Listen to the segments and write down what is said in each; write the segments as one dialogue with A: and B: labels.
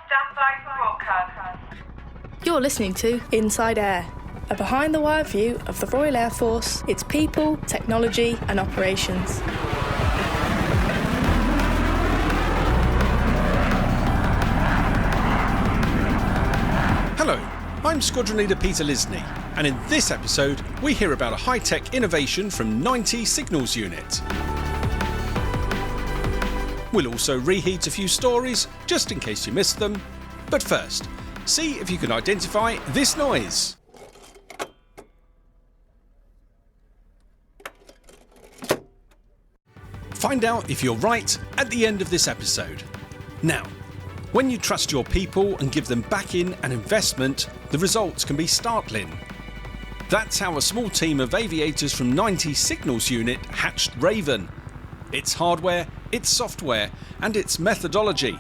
A: Stand by for broadcast.
B: You're listening to Inside Air, a behind-the-wire view of the Royal Air Force, its people, technology and operations.
C: Hello, I'm Squadron Leader Peter Lisney, and in this episode we hear about a high-tech innovation from 90 Signals Unit. We'll also reheat a few stories, just in case you missed them. But first, see if you can identify this noise. Find out if you're right at the end of this episode. Now, when you trust your people and give them back-in and investment, the results can be startling. That's how a small team of aviators from 90 Signals Unit hatched Raven. Its hardware, its software, and its methodology.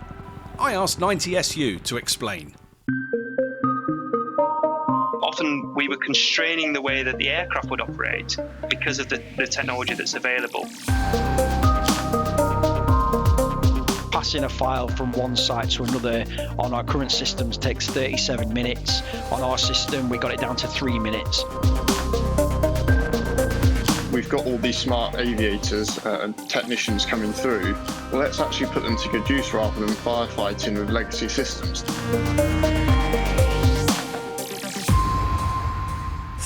C: I asked 90SU to explain.
D: Often we were constraining the way that the aircraft would operate because of the technology that's available.
E: Passing a file from one site to another on our current systems takes 37 minutes. On our system, we got it down to 3 minutes.
F: We've got all these smart aviators and technicians coming through. Well, let's actually put them to good use rather than firefighting with legacy systems.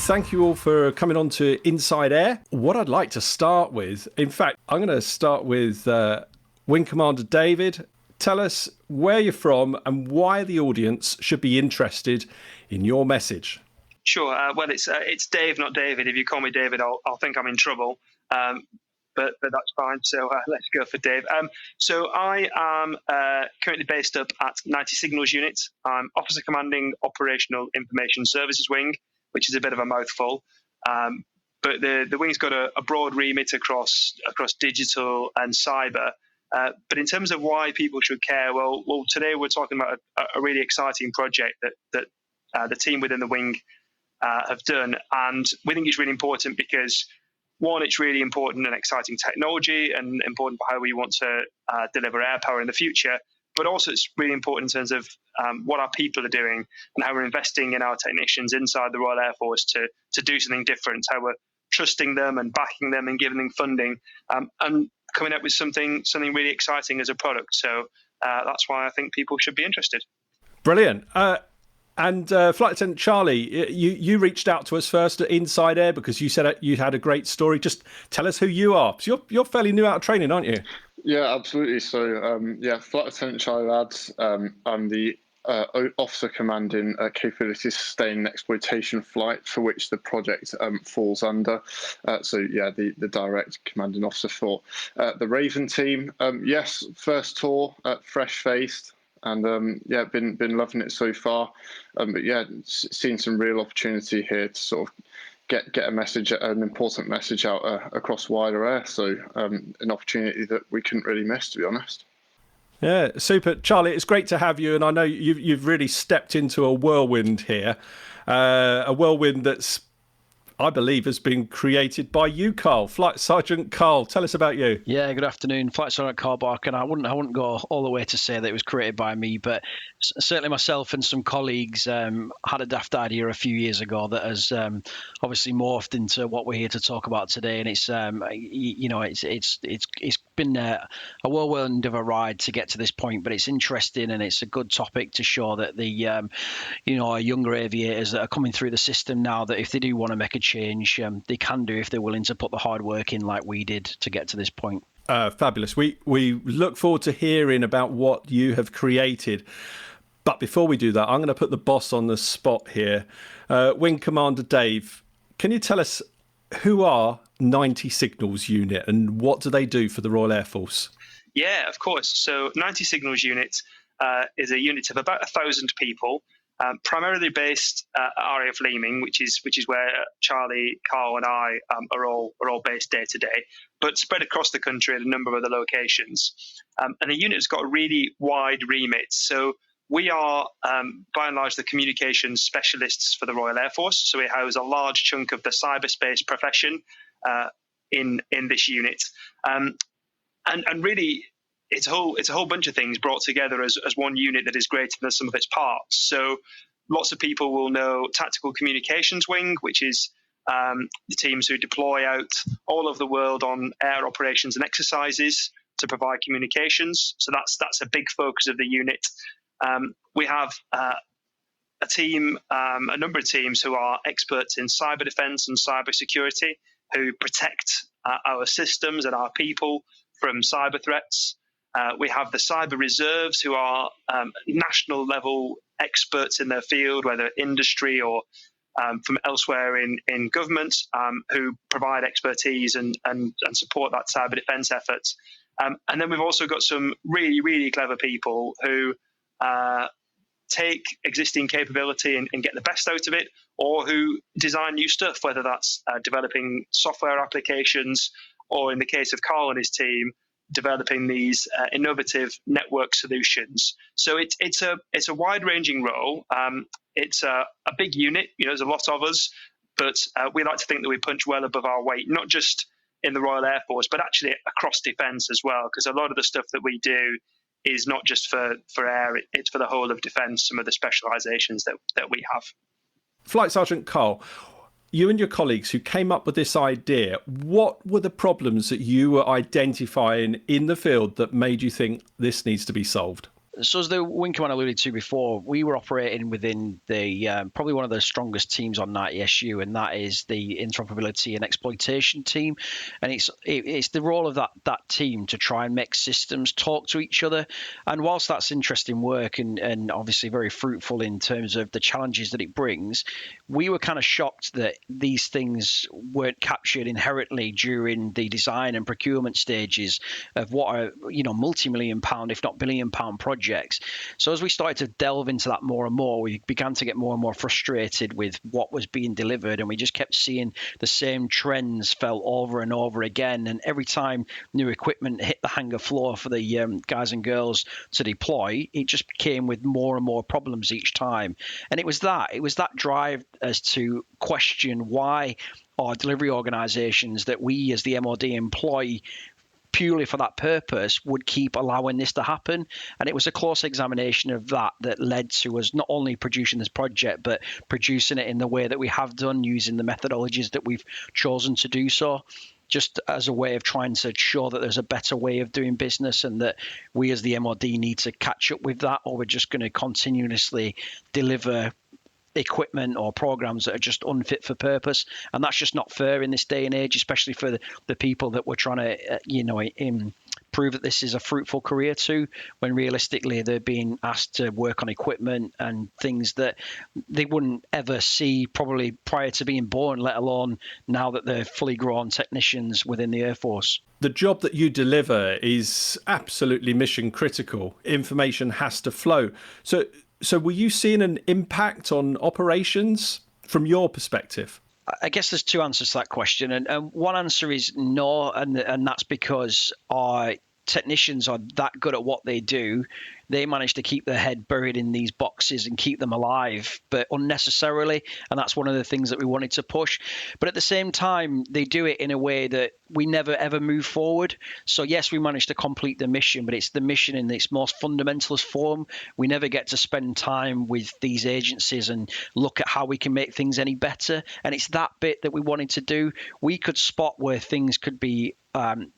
C: Thank you all for coming on to Inside Air. What I'd like to start with, in fact, I'm going to start with Wing Commander David. Tell us where you're from and why the audience should be interested in your message.
D: Sure. Well, it's Dave, not David. If you call me David, I'll think I'm in trouble. But that's fine. So let's go for Dave. So I am currently based up at 90 Signals Unit. I'm Officer Commanding Operational Information Services Wing, which is a bit of a mouthful. But the wing's got a broad remit across digital and cyber. But in terms of why people should care, well, today we're talking about a really exciting project that the team within the wing have done, and we think it's really important because, one, it's really important and exciting technology and important for how we want to deliver air power in the future, but also it's really important in terms of what our people are doing and how we're investing in our technicians inside the Royal Air Force to do something different, how we're trusting them and backing them and giving them funding and coming up with something really exciting as a product. So that's why I think people should be interested. Brilliant.
C: And Flight Attendant Charlie, you reached out to us first at Inside Air because you said you had a great story. Just tell us who you are. So you're fairly new out of training, aren't you?
F: Yeah, absolutely. So, Flight Attendant Charlie Lads. I'm the Officer Commanding Capability Sustain and Exploitation Flight, for which the project falls under. The direct commanding officer for the Raven team. Yes, first tour, fresh-faced. And been loving it so far. Seen some real opportunity here to sort of get a message, an important message out across wider air. So an opportunity that we couldn't really miss, to be honest.
C: Yeah, super, Charlie. It's great to have you, and I know you've really stepped into a whirlwind here, a whirlwind that's, I believe, has been created by you, Carl, Flight Sergeant Carl. Tell us about you.
E: Yeah, good afternoon, Flight Sergeant Carl Barker. I wouldn't go all the way to say that it was created by me, but certainly myself and some colleagues had a daft idea a few years ago that has obviously morphed into what we're here to talk about today. And it's been a whirlwind of a ride to get to this point, but it's interesting and it's a good topic to show that the our younger aviators that are coming through the system now, that if they do want to make a change, they can do if they're willing to put the hard work in like we did to get to this point.
C: Fabulous. We look forward to hearing about what you have created. But before we do that, I'm going to put the boss on the spot here. Wing Commander Dave, can you tell us who are 90 Signals Unit and what do they do for the Royal Air Force?
D: Yeah, of course. So 90 Signals Unit is a unit of about 1,000 people. Primarily based at RAF Leeming, which is where Charlie, Carl, and I are all based day to day, but spread across the country at a number of other locations. And the unit has got a really wide remit. So we are, by and large, the communications specialists for the Royal Air Force. So we house a large chunk of the cyberspace profession in this unit, and really, it's a whole bunch of things brought together as one unit that is greater than some of its parts. So lots of people will know Tactical Communications Wing, which is the teams who deploy out all over the world on air operations and exercises to provide communications. So that's a big focus of the unit. We have a team, a number of teams who are experts in cyber defense and cyber security, who protect our systems and our people from cyber threats. We have the cyber reserves, who are national level experts in their field, whether industry or from elsewhere in government, who provide expertise and support that cyber defense effort. And then we've also got some really, really clever people who take existing capability and get the best out of it, or who design new stuff, whether that's developing software applications, or in the case of Carl and his team, developing these innovative network solutions. So it's a wide-ranging role. It's a big unit. There's a lot of us, but we like to think that we punch well above our weight, not just in the Royal Air Force, but actually across defence as well, because a lot of the stuff that we do is not just for air, it's for the whole of defence, some of the specialisations that we have.
C: Flight Sergeant Carl, you and your colleagues who came up with this idea, what were the problems that you were identifying in the field that made you think this needs to be solved?
E: So as the Wing Command alluded to before, we were operating within the probably one of the strongest teams on NITSU, and that is the interoperability and exploitation team. And it's the role of that team to try and make systems talk to each other. And whilst that's interesting work and obviously very fruitful in terms of the challenges that it brings, we were kind of shocked that these things weren't captured inherently during the design and procurement stages of what are multi-million pound, if not billion-pound projects. So as we started to delve into that more and more, we began to get more and more frustrated with what was being delivered, and we just kept seeing the same trends fell over and over again. And every time new equipment hit the hangar floor for the guys and girls to deploy, it just came with more and more problems each time. And it was that drive as to question why our delivery organizations that we as the MOD employ purely for that purpose would keep allowing this to happen. And it was a close examination of that led to us not only producing this project, but producing it in the way that we have done, using the methodologies that we've chosen to do so, just as a way of trying to show that there's a better way of doing business, and that we as the MOD need to catch up with that, or we're just going to continuously deliver equipment or programs that are just unfit for purpose. And that's just not fair in this day and age, especially for the people that we're trying to prove that this is a fruitful career to, when realistically they're being asked to work on equipment and things that they wouldn't ever see probably prior to being born, let alone now that they're fully grown technicians within the Air Force.
C: The job that you deliver is absolutely mission critical. Information has to flow. So were you seeing an impact on operations from your perspective?
E: I guess there's two answers to that question. And one answer is no, and that's because our technicians are that good at what they do. They manage to keep their head buried in these boxes and keep them alive, but unnecessarily. And that's one of the things that we wanted to push. But at the same time, they do it in a way that we never, ever move forward. So yes, we managed to complete the mission, but it's the mission in its most fundamentalist form. We never get to spend time with these agencies and look at how we can make things any better. And it's that bit that we wanted to do. We could spot where things could be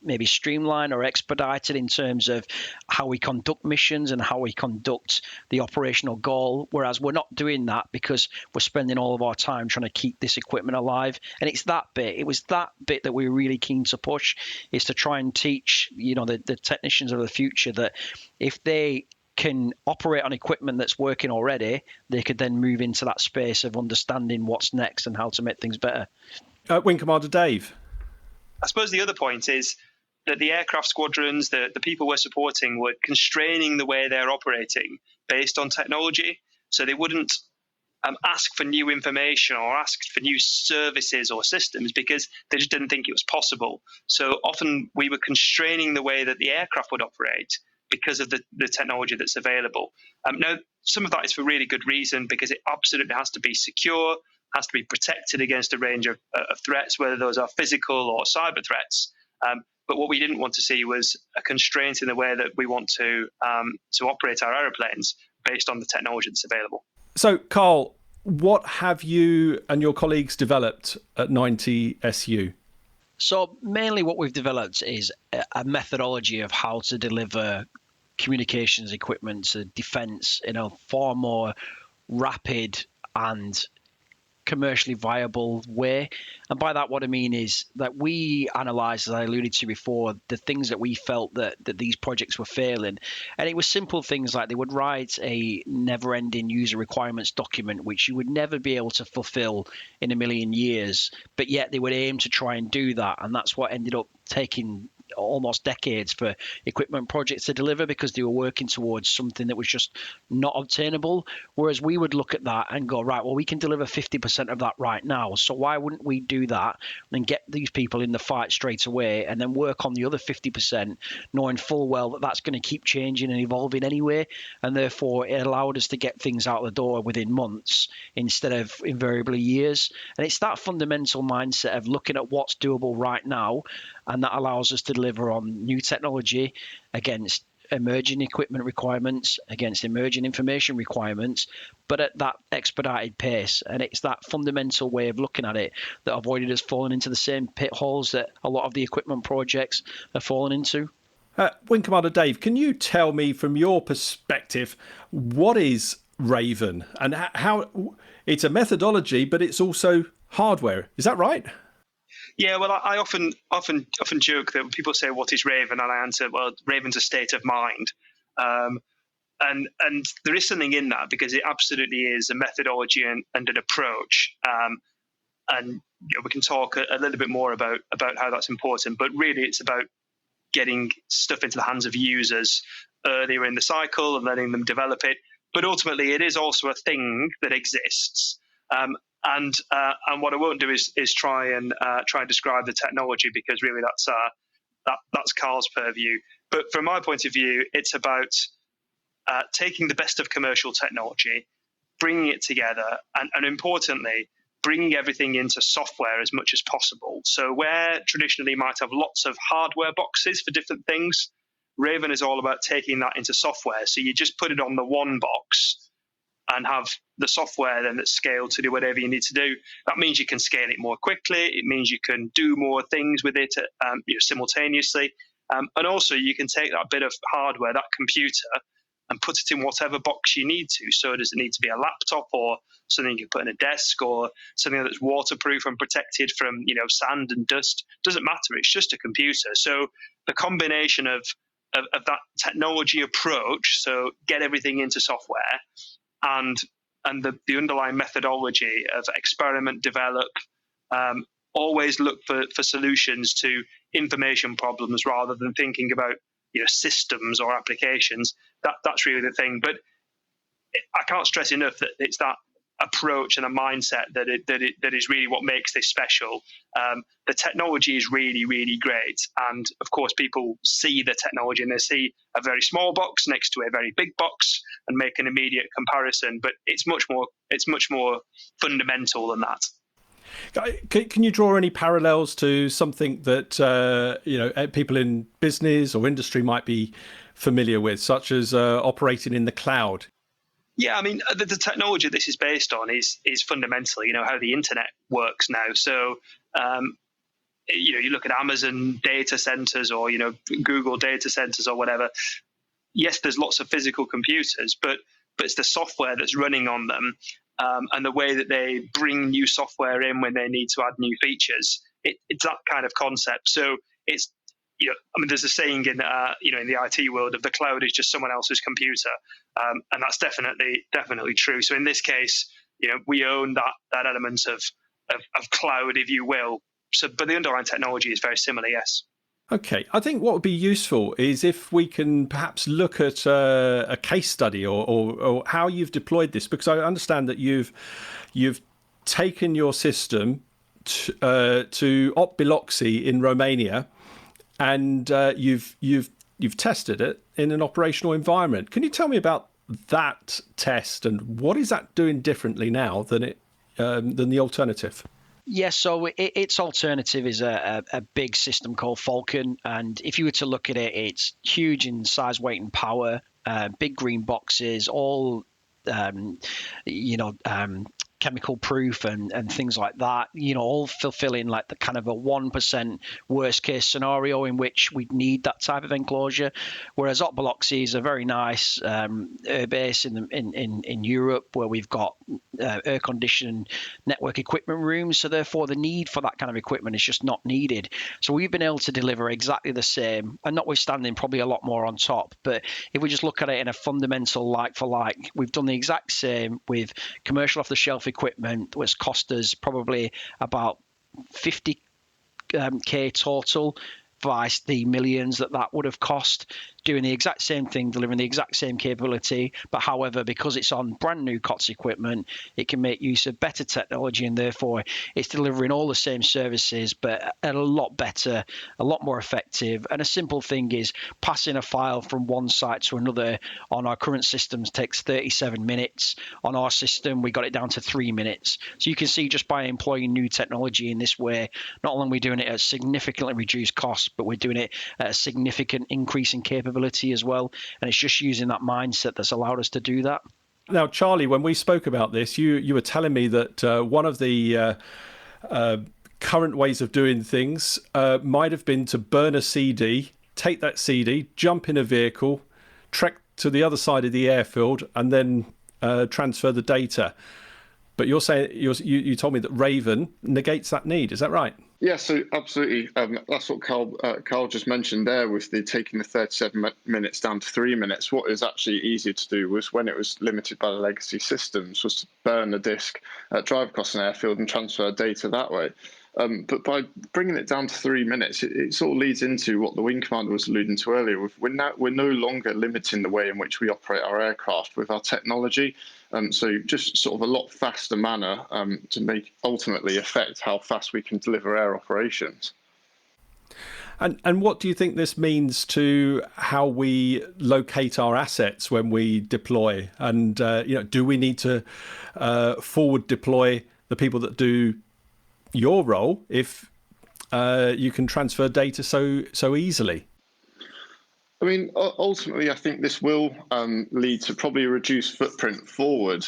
E: maybe streamlined or expedited in terms of how we conduct missions and how we conduct the operational goal, whereas we're not doing that because we're spending all of our time trying to keep this equipment alive. And it was that bit that we were really keen to push, is to try and teach the technicians of the future that if they can operate on equipment that's working already, they could then move into that space of understanding what's next and how to make things better.
C: Wing Commander Dave.
D: I suppose the other point is that the aircraft squadrons, the people we're supporting, were constraining the way they're operating based on technology. So they wouldn't ask for new information or ask for new services or systems because they just didn't think it was possible. So often we were constraining the way that the aircraft would operate because of the technology that's available. Now, some of that is for really good reason, because it absolutely has to be secure, has to be protected against a range of threats, whether those are physical or cyber threats. But what we didn't want to see was a constraint in the way that we want to operate our aeroplanes based on the technology that's available.
C: So, Carl, what have you and your colleagues developed at 90SU?
E: So mainly what we've developed is a methodology of how to deliver communications equipment to defence in a far more rapid and commercially viable way. And by that, what I mean is that we analysed, as I alluded to before, the things that we felt that these projects were failing. And it was simple things like they would write a never-ending user requirements document, which you would never be able to fulfill in a million years, but yet they would aim to try and do that. And that's what ended up taking almost decades for equipment projects to deliver, because they were working towards something that was just not obtainable. Whereas we would look at that and go, right, well, we can deliver 50% of that right now. So why wouldn't we do that and get these people in the fight straight away, and then work on the other 50%, knowing full well that that's going to keep changing and evolving anyway. And therefore it allowed us to get things out the door within months instead of invariably years. And it's that fundamental mindset of looking at what's doable right now, and that allows us to deliver on new technology against emerging equipment requirements, against emerging information requirements, but at that expedited pace. And it's that fundamental way of looking at it that avoided us falling into the same pitholes that a lot of the equipment projects have fallen into.
C: Wing Commander Dave, can you tell me from your perspective, what is Raven and how it's a methodology, but it's also hardware? Is that right?
D: Yeah, well, I often joke that when people say, "What is Raven?" and I answer, "Well, Raven's a state of mind," and there is something in that, because it absolutely is a methodology and an approach. And we can talk a little bit more about how that's important. But really, it's about getting stuff into the hands of users earlier in the cycle and letting them develop it. But ultimately, it is also a thing that exists. And what I won't do is try and describe the technology, because really that's Carl's purview. But from my point of view, it's about taking the best of commercial technology, bringing it together, and importantly, bringing everything into software as much as possible. So where traditionally you might have lots of hardware boxes for different things, Raven is all about taking that into software. So you just put it on the one box and have the software then that's scaled to do whatever you need to do. That means you can scale it more quickly. It means you can do more things with it simultaneously. And also you can take that bit of hardware, that computer, and put it in whatever box you need to. So does it need to be a laptop or something you can put in a desk or something that's waterproof and protected from sand and dust? Doesn't matter. It's just a computer. So the combination of that technology approach, so get everything into software, and the underlying methodology of experiment, develop, always look for solutions to information problems rather than thinking about systems or applications. That's really the thing. But I can't stress enough that it's that approach and a mindset that is really what makes this special. The technology is really, really great, and of course people see the technology and they see a very small box next to a very big box and make an immediate comparison, but it's much more fundamental than that.
C: Can you draw any parallels to something that people in business or industry might be familiar with, such as operating in the cloud?
D: Yeah, I mean, the technology this is based on is fundamentally, how the internet works now. So, you look at Amazon data centers or, Google data centers or whatever. Yes, there's lots of physical computers, but it's the software that's running on them, and the way that they bring new software in when they need to add new features. It's that kind of concept. So it's, there's a saying in in the IT world of the cloud is just someone else's computer, and that's definitely true. So in this case, we own that element of cloud, if you will. So, but the underlying technology is very similar. Yes.
C: Okay, I think what would be useful is if we can perhaps look at a case study or how you've deployed this, because I understand that you've taken your system to Op Biloxi in Romania, and you've tested it in an operational environment. Can you tell me about that test and what is that doing differently now than the alternative?
E: Yeah, so its alternative is a big system called Falcon, and if you were to look at it, it's huge in size, weight, and power. Big green boxes, all um, you know, chemical proof and things like that, all fulfilling like the kind of a 1% worst case scenario in which we'd need that type of enclosure. Whereas Otboloxy is a very nice air base in Europe where we've got air conditioned network equipment rooms. So therefore the need for that kind of equipment is just not needed. So we've been able to deliver exactly the same, and notwithstanding probably a lot more on top. But if we just look at it in a fundamental like for like, we've done the exact same with commercial off the shelf equipment, which cost us probably about 50k total, vice the millions that would have cost, doing the exact same thing, delivering the exact same capability. But however, because it's on brand new COTS equipment, it can make use of better technology, and therefore it's delivering all the same services, but a lot better, a lot more effective. And a simple thing is passing a file from one site to another on our current systems takes 37 minutes. On our system, we got it down to 3 minutes. So you can see just by employing new technology in this way, not only are we doing it at significantly reduced cost, but we're doing it at a significant increase in capability as well, and it's just using that mindset that's allowed us to do that.
C: Now, Charlie, when we spoke about this, you were telling me that one of the current ways of doing things might have been to burn a CD, take that CD, jump in a vehicle, trek to the other side of the airfield, and then transfer the data. But you're saying you told me that Raven negates that need. Is that right?
F: Yeah, so absolutely. That's what Carl just mentioned there with the taking the 37 minutes down to 3 minutes. What is actually easier to do was when it was limited by the legacy systems was to burn the disk, drive across an airfield and transfer data that way. But by bringing it down to 3 minutes, it sort of leads into what the Wing Commander was alluding to earlier. We're no longer limiting the way in which we operate our aircraft with our technology. So just sort of a lot faster manner to ultimately affect how fast we can deliver air operations.
C: And what do you think this means to how we locate our assets when we deploy? And do we need to forward deploy the people that do your role if you can transfer data so easily?
F: I mean, ultimately, I think this will lead to probably a reduced footprint forward,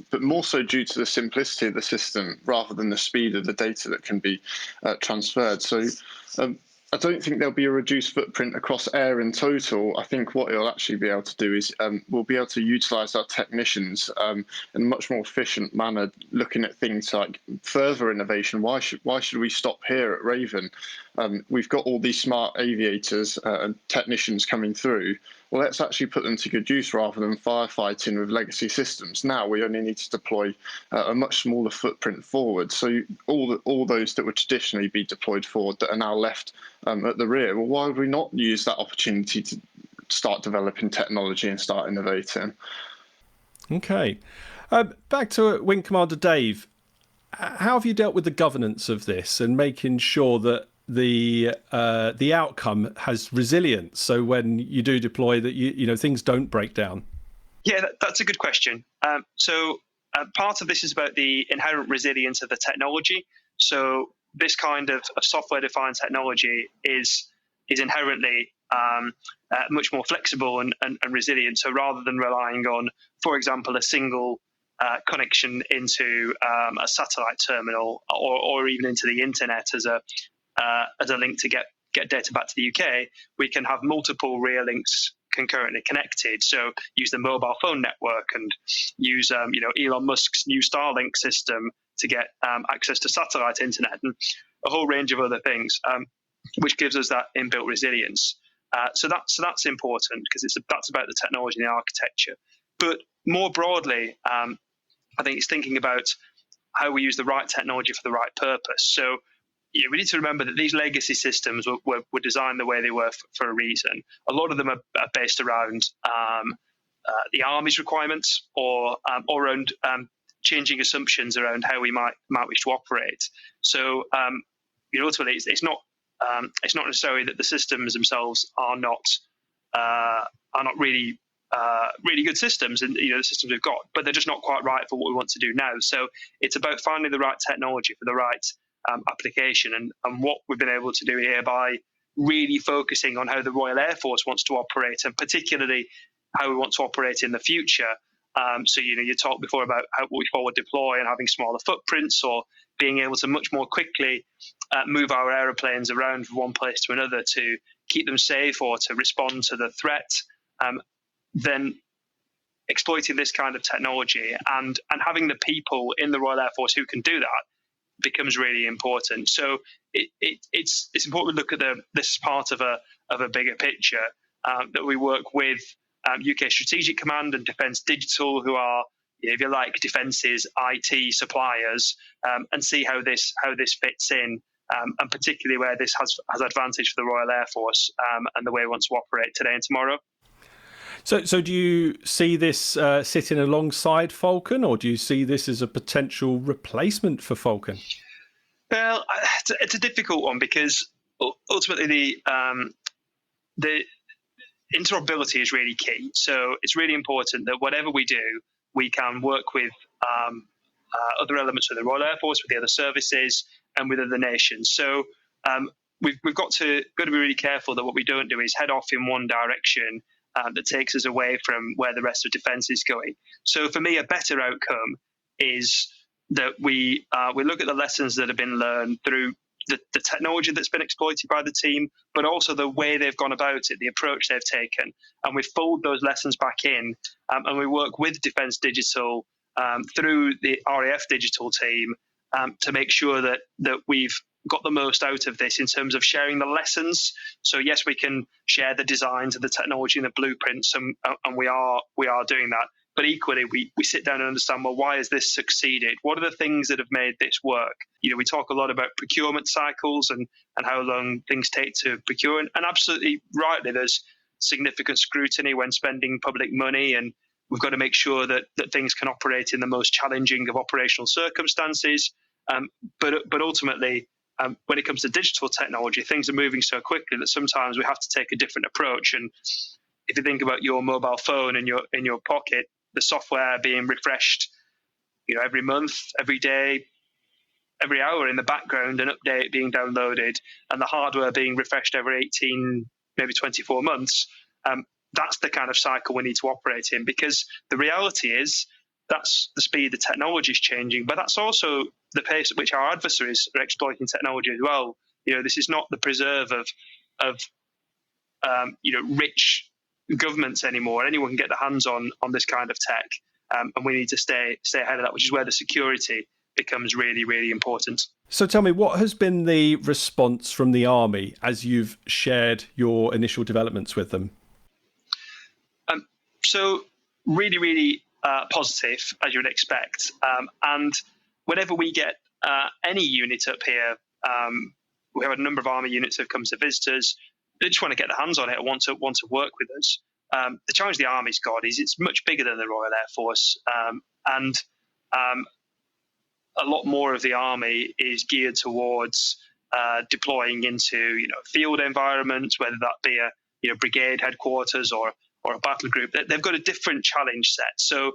F: but more so due to the simplicity of the system rather than the speed of the data that can be transferred. So I don't think there'll be a reduced footprint across air in total. I think what it'll actually be able to do is we'll be able to utilise our technicians in a much more efficient manner, looking at things like further innovation. Why should we stop here at Raven? We've got all these smart aviators and technicians coming through. Well, let's actually put them to good use rather than firefighting with legacy systems. Now we only need to deploy a much smaller footprint forward. So all those that would traditionally be deployed forward that are now left at the rear, well, why would we not use that opportunity to start developing technology and start innovating? Okay.
C: Back to Wing Commander Dave. How have you dealt with the governance of this and making sure that the outcome has resilience, so when you do deploy that you things don't break down?
D: Yeah, that's a good question. So part of this is about the inherent resilience of the technology. So this kind of software-defined technology is inherently much more flexible and resilient. So rather than relying on, for example, a single connection into a satellite terminal or even into the internet as a link to get data back to the UK, we can have multiple rear links concurrently connected. So use the mobile phone network and use Elon Musk's new Starlink system to get access to satellite internet and a whole range of other things, which gives us that inbuilt resilience. So that's important because that's about the technology and the architecture. But more broadly, I think it's thinking about how we use the right technology for the right purpose. So we need to remember that these legacy systems were designed the way they were for a reason. A lot of them are based around the Army's requirements or around changing assumptions around how we might wish to operate. So ultimately, it's not necessarily that the systems themselves are not really really good systems, and the systems we've got, but they're just not quite right for what we want to do now. So it's about finding the right technology for the right application, and what we've been able to do here by really focusing on how the Royal Air Force wants to operate, and particularly how we want to operate in the future. So you talked before about how we forward deploy and having smaller footprints, or being able to much more quickly move our aeroplanes around from one place to another to keep them safe or to respond to the threat. Then exploiting this kind of technology and having the people in the Royal Air Force who can do that becomes really important. So it's important to look at this part of a bigger picture, that we work with UK Strategic Command and Defence Digital, who are, if you like, Defence's IT suppliers, and see how this fits in, and particularly where this has advantage for the Royal Air Force, and the way it wants to operate today and tomorrow.
C: So do you see this sitting alongside Falcon, or do you see this as a potential replacement for Falcon?
D: Well, it's a difficult one, because ultimately the interoperability is really key. So it's really important that whatever we do, we can work with other elements of the Royal Air Force, with the other services, and with other nations. So we've got to be really careful that what we don't do is head off in one direction that takes us away from where the rest of defence is going. So for me, a better outcome is that we look at the lessons that have been learned through the technology that's been exploited by the team, but also the way they've gone about it, the approach they've taken. And we fold those lessons back in, and we work with Defence Digital through the RAF Digital team to make sure that we've got the most out of this in terms of sharing the lessons. So yes, we can share the designs and the technology and the blueprints, and we are doing that. But equally, we sit down and understand, well, why has this succeeded? What are the things that have made this work? We talk a lot about procurement cycles and how long things take to procure. And absolutely rightly, there's significant scrutiny when spending public money, and we've got to make sure that things can operate in the most challenging of operational circumstances. But ultimately, when it comes to digital technology, things are moving so quickly that sometimes we have to take a different approach. And if you think about your mobile phone in your pocket, the software being refreshed, every month, every day, every hour in the background, an update being downloaded, and the hardware being refreshed every 18, maybe 24 months, that's the kind of cycle we need to operate in, because the reality is that's the speed the technology is changing, but that's also the pace at which our adversaries are exploiting technology as well. This is not the preserve of rich governments anymore. Anyone can get their hands on this kind of tech, and we need to stay ahead of that, which is where the security becomes really, really important.
C: So tell me, what has been the response from the Army as you've shared your initial developments with them?
D: So really, really positive, as you would expect. And whenever we get any unit up here, we have a number of Army units that have come to visit us. They just want to get their hands on it and want to work with us. The challenge the Army's got is it's much bigger than the Royal Air Force, and a lot more of the Army is geared towards deploying into field environments, whether that be a brigade headquarters or a battle group. They've got a different challenge set. So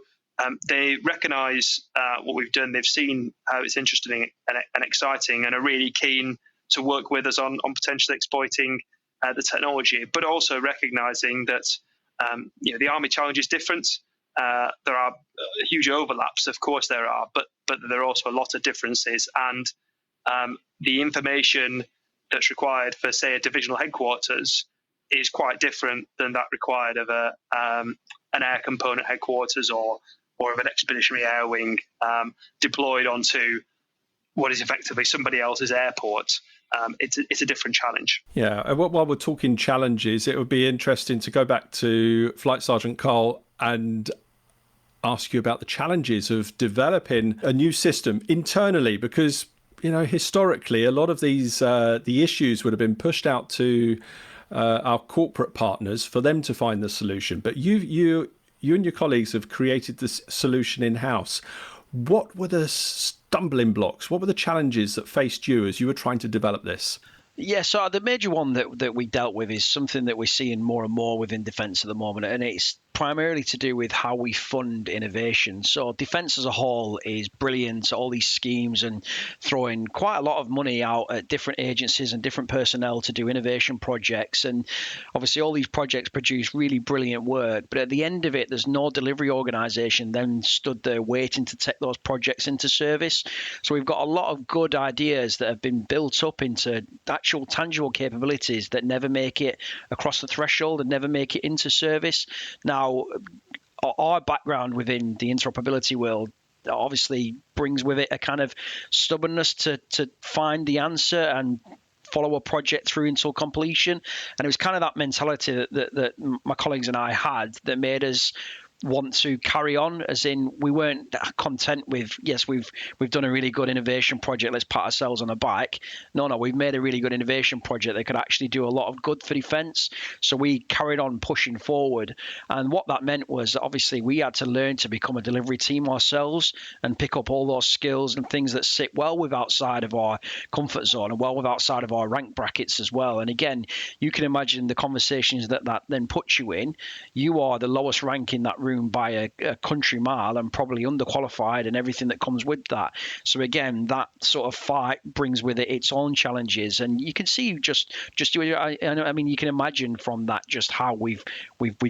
D: they recognise what we've done. They've seen how it's interesting and exciting, and are really keen to work with us on potentially exploiting the technology, but also recognising that the Army challenge is different. There are huge overlaps, of course there are, but there are also a lot of differences, and the information that's required for, say, a divisional headquarters is quite different than that required of an air component headquarters or of an expeditionary air wing deployed onto what is effectively somebody else's airport. It's a different challenge.
C: Yeah, while we're talking challenges, it would be interesting to go back to Flight Sergeant Carl and ask you about the challenges of developing a new system internally, because historically a lot of these the issues would have been pushed out to our corporate partners for them to find the solution. But you and your colleagues have created this solution in-house. What were the stumbling blocks? What were the challenges that faced you as you were trying to develop this?
E: Yeah, so the major one that we dealt with is something that we're seeing more and more within defence at the moment, and it's primarily to do with how we fund innovation. So defence as a whole is brilliant, all these schemes and throwing quite a lot of money out at different agencies and different personnel to do innovation projects. And obviously all these projects produce really brilliant work, but at the end of it, there's no delivery organisation then stood there waiting to take those projects into service. So we've got a lot of good ideas that have been built up into actual tangible capabilities that never make it across the threshold and never make it into service. Now, our background within the interoperability world obviously brings with it a kind of stubbornness to find the answer and follow a project through until completion. And it was kind of that mentality that my colleagues and I had that made us want to carry on, as in we weren't content with, yes, we've done a really good innovation project, let's pat ourselves on the back. No, we've made a really good innovation project that could actually do a lot of good for defence. So we carried on pushing forward. And what that meant was that obviously we had to learn to become a delivery team ourselves and pick up all those skills and things that sit well with outside of our comfort zone and well with outside of our rank brackets as well. And again, you can imagine the conversations that then puts you in. You are the lowest rank in that room by a country mile and probably underqualified and everything that comes with that. So again, that sort of fight brings with it its own challenges, and you can see I mean, you can imagine from that just how we've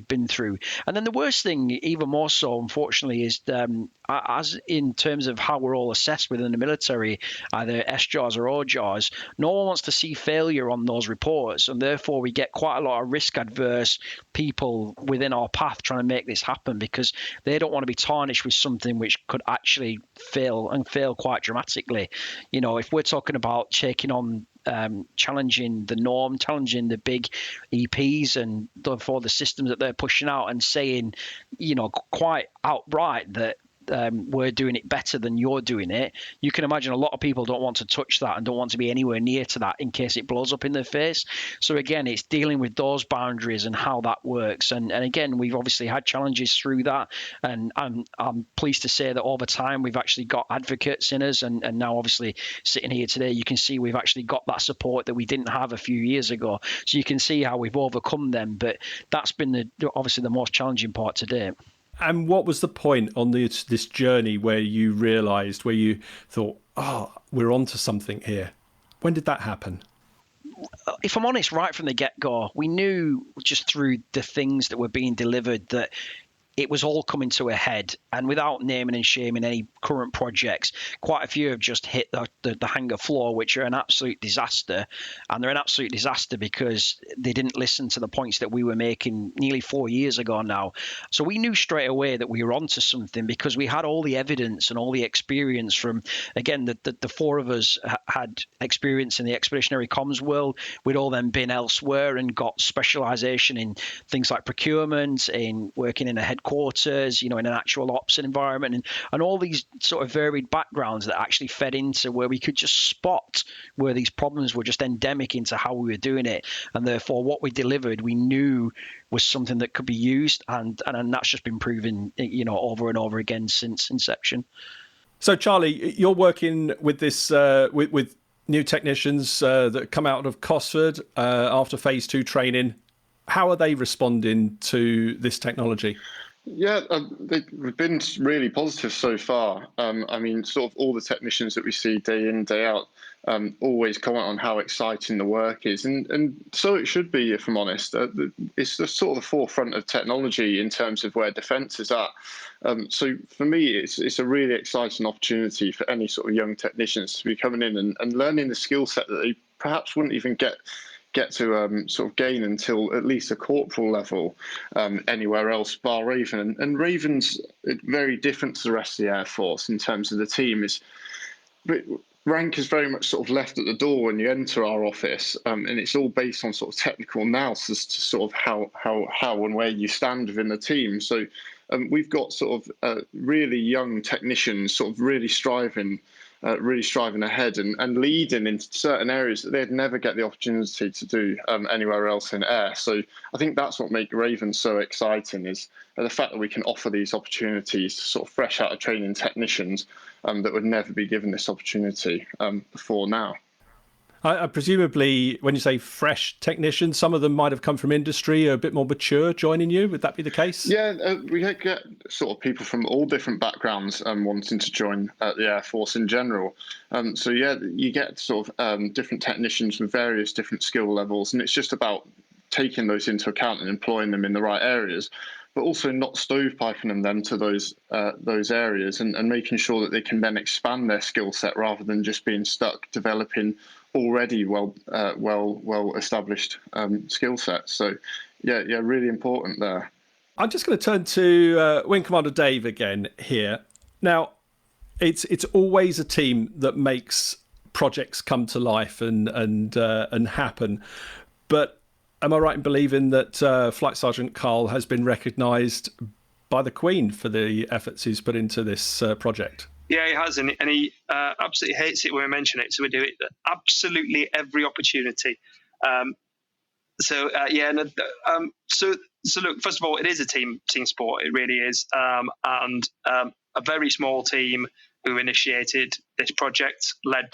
E: been through. And then the worst thing, even more so, unfortunately, is as in terms of how we're all assessed within the military, either SJARs or OJARs, no one wants to see failure on those reports, and therefore we get quite a lot of risk adverse people within our path trying to make this happen because they don't want to be tarnished with something which could actually fail quite dramatically. You know, if we're talking about taking on challenging the norm, challenging the big EPs and therefore the systems that they're pushing out and saying, you know, quite outright that we're doing it better than you're doing it, you can imagine a lot of people don't want to touch that and don't want to be anywhere near to that in case it blows up in their face. So again, it's dealing with those boundaries and how that works. And again, we've obviously had challenges through that. And I'm pleased to say that over time, we've actually got advocates in us. And now obviously sitting here today, you can see we've actually got that support that we didn't have a few years ago. So you can see how we've overcome them. But that's been obviously the most challenging part today.
C: And what was the point on this journey where you realised, where you thought, oh, we're onto something here? When did that happen?
E: If I'm honest, right from the get-go, we knew just through the things that were being delivered that it was all coming to a head. And without naming and shaming any current projects, quite a few have just hit the hangar floor, which are an absolute disaster. And they're an absolute disaster because they didn't listen to the points that we were making nearly 4 years ago now. So we knew straight away that we were onto something because we had all the evidence and all the experience from, again, the four of us had experience in the expeditionary comms world. We'd all then been elsewhere and got specialization in things like procurement, in working in a headquarters, you know, in an actual ops environment, and all these sort of varied backgrounds that actually fed into where we could just spot where these problems were just endemic into how we were doing it. And therefore what we delivered, we knew was something that could be used, and that's just been proven, you know, over and over again since inception.
C: So Charlie, you're working with this with new technicians that come out of Cosford after phase 2 training. How are they responding to this technology?
F: Yeah, they've been really positive so far. I mean, sort of all the technicians that we see day in, day out always comment on how exciting the work is. And so it should be, if I'm honest. It's the sort of the forefront of technology in terms of where defence is at. So for me, it's a really exciting opportunity for any sort of young technicians to be coming in and learning the skill set that they perhaps wouldn't even get to sort of gain until at least a corporal level anywhere else bar Raven. And Raven's very different to the rest of the Air Force in terms of the team. Rank is very much sort of left at the door when you enter our office, and it's all based on sort of technical analysis to sort of how and where you stand within the team. So we've got sort of really young technicians sort of really striving ahead and leading in certain areas that they'd never get the opportunity to do anywhere else in air. So I think that's what makes Raven so exciting, is the fact that we can offer these opportunities to sort of fresh out of training technicians that would never be given this opportunity before now.
C: Presumably, when you say fresh technicians, some of them might have come from industry, a bit more mature, joining you. Would that be the case?
F: Yeah, we get sort of people from all different backgrounds wanting to join the Air Force in general. So yeah, you get sort of different technicians from various different skill levels, and it's just about taking those into account and employing them in the right areas, but also not stovepiping them to those areas, and making sure that they can then expand their skill set rather than just being stuck developing already well established skill sets. So yeah, really important there.
C: I'm just going to turn to Wing Commander Dave again here. Now, it's always a team that makes projects come to life and happen. But am I right in believing that Flight Sergeant Carl has been recognised by the Queen for the efforts he's put into this project?
D: Yeah, he has, and he absolutely hates it when we mention it. So we do it at absolutely every opportunity. So look, first of all, it is a team sport. It really is, and a very small team who initiated this project, led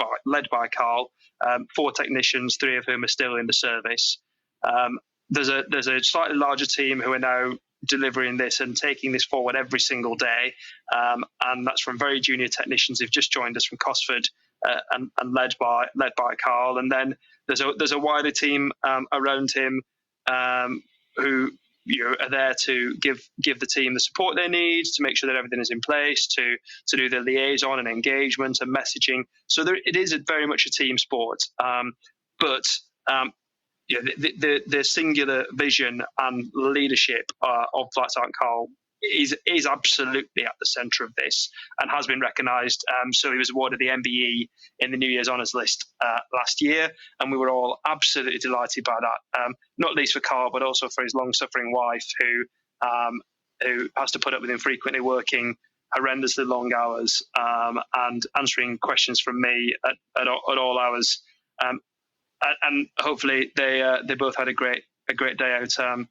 D: by Carl. 4 technicians, 3 of whom are still in the service. There's a slightly larger team who are now delivering this and taking this forward every single day, and that's from very junior technicians who've just joined us from Cosford, and led by Carl. And then there's a wider team around him who are there to give the team the support they need, to make sure that everything is in place, to do the liaison and engagement and messaging. So it is very much a team sport, but the singular vision and leadership of Flight Sergeant Carl is absolutely at the centre of this and has been recognised. So he was awarded the MBE in the New Year's Honours list last year, and we were all absolutely delighted by that. Not least for Carl, but also for his long-suffering wife, who has to put up with him frequently working horrendously long hours and answering questions from me at all hours. And hopefully they both had a great day out.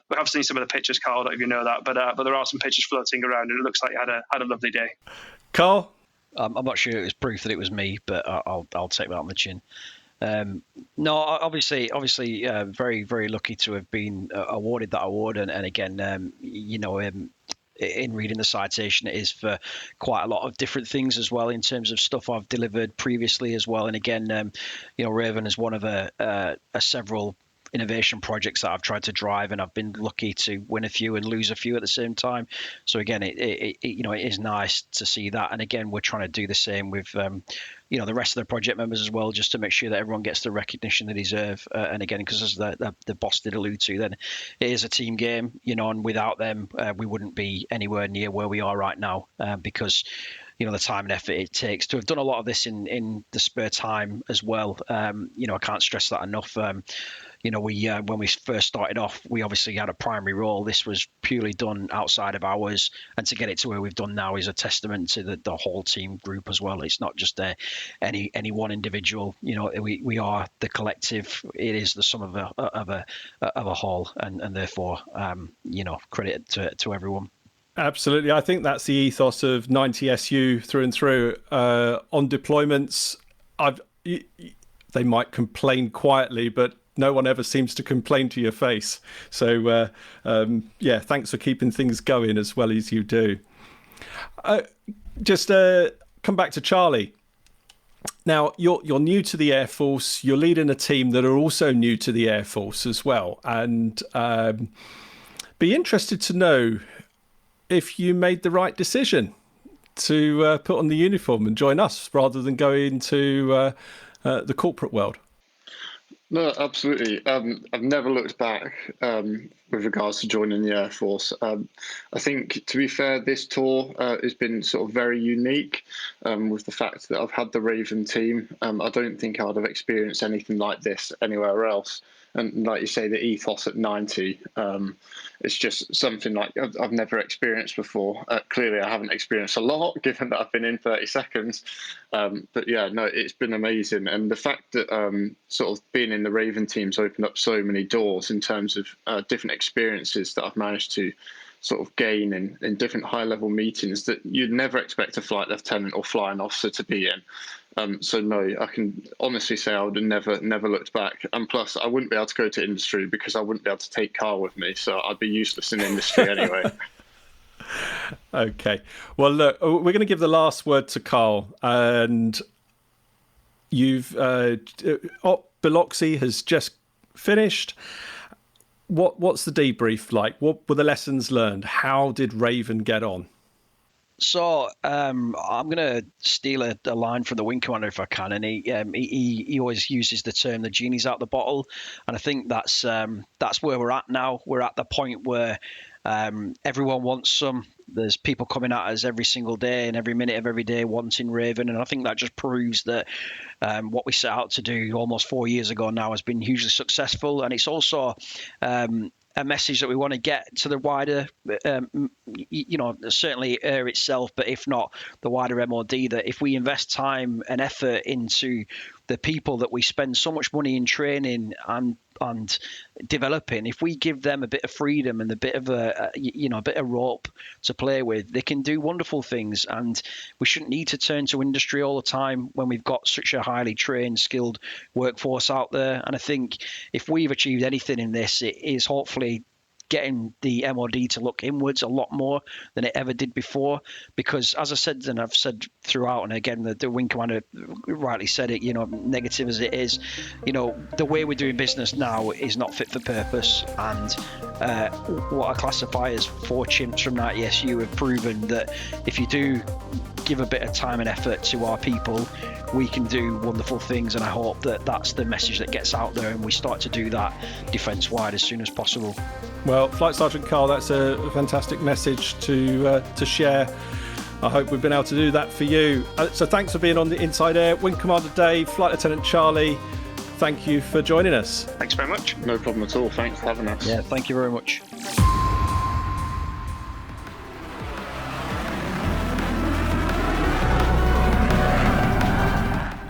D: We have seen some of the pictures, Carl. I don't know if you know that, but there are some pictures floating around, and it looks like you had a lovely day.
C: Carl,
E: I'm not sure it was proof that it was me, but I'll take that on the chin. No, obviously, very, very lucky to have been awarded that award, and again, in reading the citation, it is for quite a lot of different things as well, in terms of stuff I've delivered previously as well. And again, Raven is one of a several innovation projects that I've tried to drive, and I've been lucky to win a few and lose a few at the same time. So again, it is nice to see that. And again, we're trying to do the same with the rest of the project members as well, just to make sure that everyone gets the recognition they deserve. And again, because as the boss did allude to, then it is a team game, and without them, we wouldn't be anywhere near where we are right now, because the time and effort it takes to have done a lot of this in the spare time as well. I can't stress that enough. When we first started off, we obviously had a primary role. This was purely done outside of hours, and to get it to where we've done now is a testament to the whole team group as well. It's not just any one individual. We are the collective. It is the sum of a whole, and therefore, credit to everyone.
C: Absolutely. I think that's the ethos of 90SU through and through. On deployments, they might complain quietly, but no one ever seems to complain to your face. So, thanks for keeping things going as well as you do. Just come back to Charlie. Now, you're new to the Air Force. You're leading a team that are also new to the Air Force as well. And be interested to know if you made the right decision to put on the uniform and join us rather than go into the corporate world.
F: No, absolutely. I've never looked back with regards to joining the Air Force. I think, to be fair, this tour has been sort of very unique with the fact that I've had the Raven team. I don't think I'd have experienced anything like this anywhere else. And like you say, the ethos at 90, it's just something like I've never experienced before. Clearly, I haven't experienced a lot, given that I've been in 30 seconds. But yeah, no, it's been amazing. And the fact that sort of being in the Raven team's opened up so many doors in terms of different experiences that I've managed to sort of gain in different high-level meetings that you'd never expect a flight lieutenant or flying officer to be in. So no, I can honestly say I would have never looked back. And plus, I wouldn't be able to go to industry because I wouldn't be able to take Carl with me, so I'd be useless in industry anyway.
C: Okay. Well, look, we're going to give the last word to Carl, and you've Biloxi has just finished. What's the debrief like? What were the lessons learned? How did Raven get on?
E: So I'm going to steal a line from the Wing Commander if I can, and he always uses the term "the genie's out the bottle," and I think that's where we're at now. We're at the point where everyone wants some. There's people coming at us every single day and every minute of every day wanting Raven, and I think that just proves that what we set out to do almost 4 years ago now has been hugely successful, and it's also a message that we want to get to the wider, certainly AIR itself, but if not the wider MOD, that if we invest time and effort into the people that we spend so much money in training and developing, if we give them a bit of freedom and a bit of a bit of rope to play with, they can do wonderful things. And we shouldn't need to turn to industry all the time when we've got such a highly trained, skilled workforce out there. And I think if we've achieved anything in this, it is hopefully getting the MOD to look inwards a lot more than it ever did before. Because as I said, and I've said throughout, and again, the Wing Commander rightly said it, negative as it is, the way we're doing business now is not fit for purpose. And what I classify as 4 chimps from that ESU have proven that if you do give a bit of time and effort to our people, we can do wonderful things. And I hope that that's the message that gets out there and we start to do that defence-wide as soon as possible.
C: Well, Flight Sergeant Carl, that's a fantastic message to share. I hope we've been able to do that for you. So thanks for being on the Inside Air. Wing Commander Dave, Flight Lieutenant Charlie, thank you for joining us.
D: Thanks very much.
F: No problem at all. Thanks for having us.
E: Yeah, thank you very much.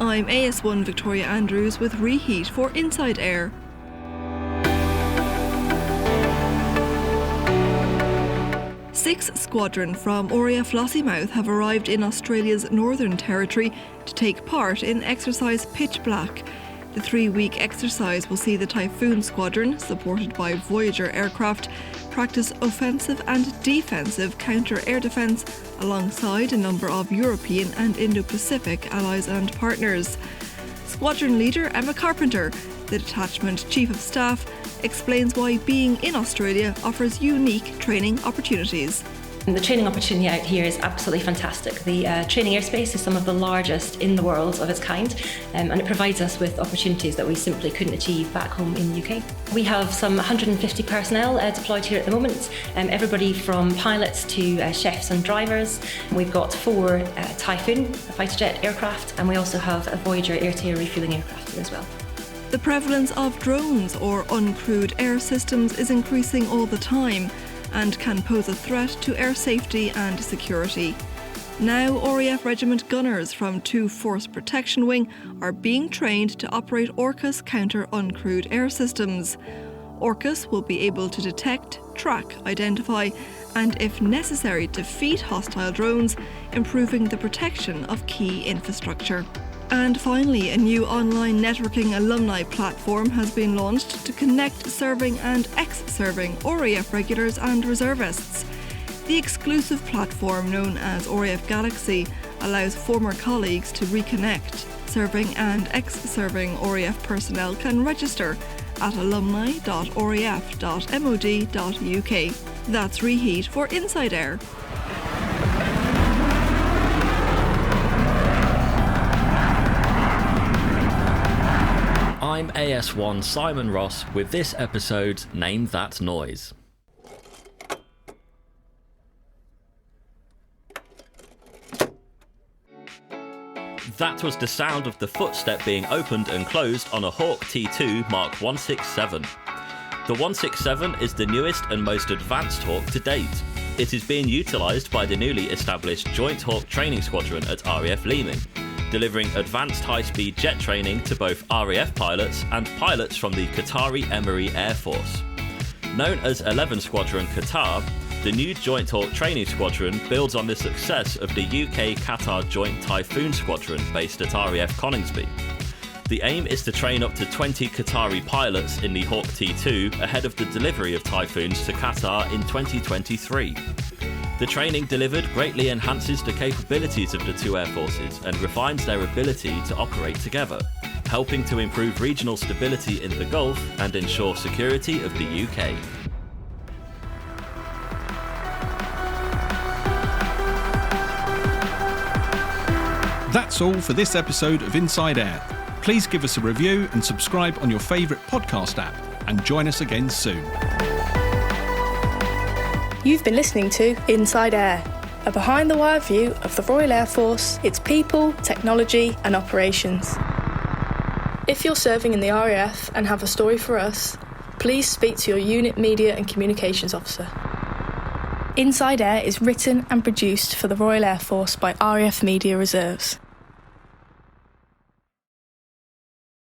B: I'm AS1 Victoria Andrews with Reheat for Inside Air. Six Squadron from RAF Lossiemouth have arrived in Australia's Northern Territory to take part in exercise Pitch Black. The 3-week exercise will see the Typhoon Squadron, supported by Voyager aircraft, practice offensive and defensive counter-air defence alongside a number of European and Indo-Pacific allies and partners. Squadron leader Emma Carpenter, the detachment chief of staff, explains why being in Australia offers unique training opportunities.
G: The training opportunity out here is absolutely fantastic. The training airspace is some of the largest in the world of its kind, and it provides us with opportunities that we simply couldn't achieve back home in the UK. We have some 150 personnel deployed here at the moment, everybody from pilots to chefs and drivers. We've got 4 Typhoon fighter jet aircraft, and we also have a Voyager air-to-air refuelling aircraft here as well.
B: The prevalence of drones or uncrewed air systems is increasing all the time and can pose a threat to air safety and security. Now RAF Regiment gunners from 2 Force Protection Wing are being trained to operate AUKUS counter-uncrewed air systems. AUKUS will be able to detect, track, identify and, if necessary, defeat hostile drones, improving the protection of key infrastructure. And finally, a new online networking alumni platform has been launched to connect serving and ex-serving RAF regulars and reservists. The exclusive platform, known as RAF Galaxy, allows former colleagues to reconnect. Serving and ex-serving RAF personnel can register at alumni.raf.mod.uk. That's Reheat for Inside Air.
H: I'm AS1 Simon Ross with this episode's Name That Noise. That was the sound of the footstep being opened and closed on a Hawk T2 Mark 167. The 167 is the newest and most advanced Hawk to date. It is being utilised by the newly established Joint Hawk Training Squadron at RAF Leeming, delivering advanced high-speed jet training to both RAF pilots and pilots from the Qatari Emiri Air Force. Known as 11 Squadron Qatar, The new Joint Hawk training squadron builds on the success of the UK Qatar Joint Typhoon Squadron based at RAF Coningsby. The aim is to train up to 20 Qatari pilots in the Hawk T2 ahead of the delivery of Typhoons to Qatar in 2023. The training delivered greatly enhances the capabilities of the two air forces and refines their ability to operate together, helping to improve regional stability in the Gulf and ensure security of the UK.
C: That's all for this episode of Inside Air. Please give us a review and subscribe on your favourite podcast app, and join us again soon.
I: You've been listening to Inside Air, a behind-the-wire view of the Royal Air Force, its people, technology and operations. If you're serving in the RAF and have a story for us, please speak to your unit media and communications officer. Inside Air is written and produced for the Royal Air Force by RAF Media Reserves.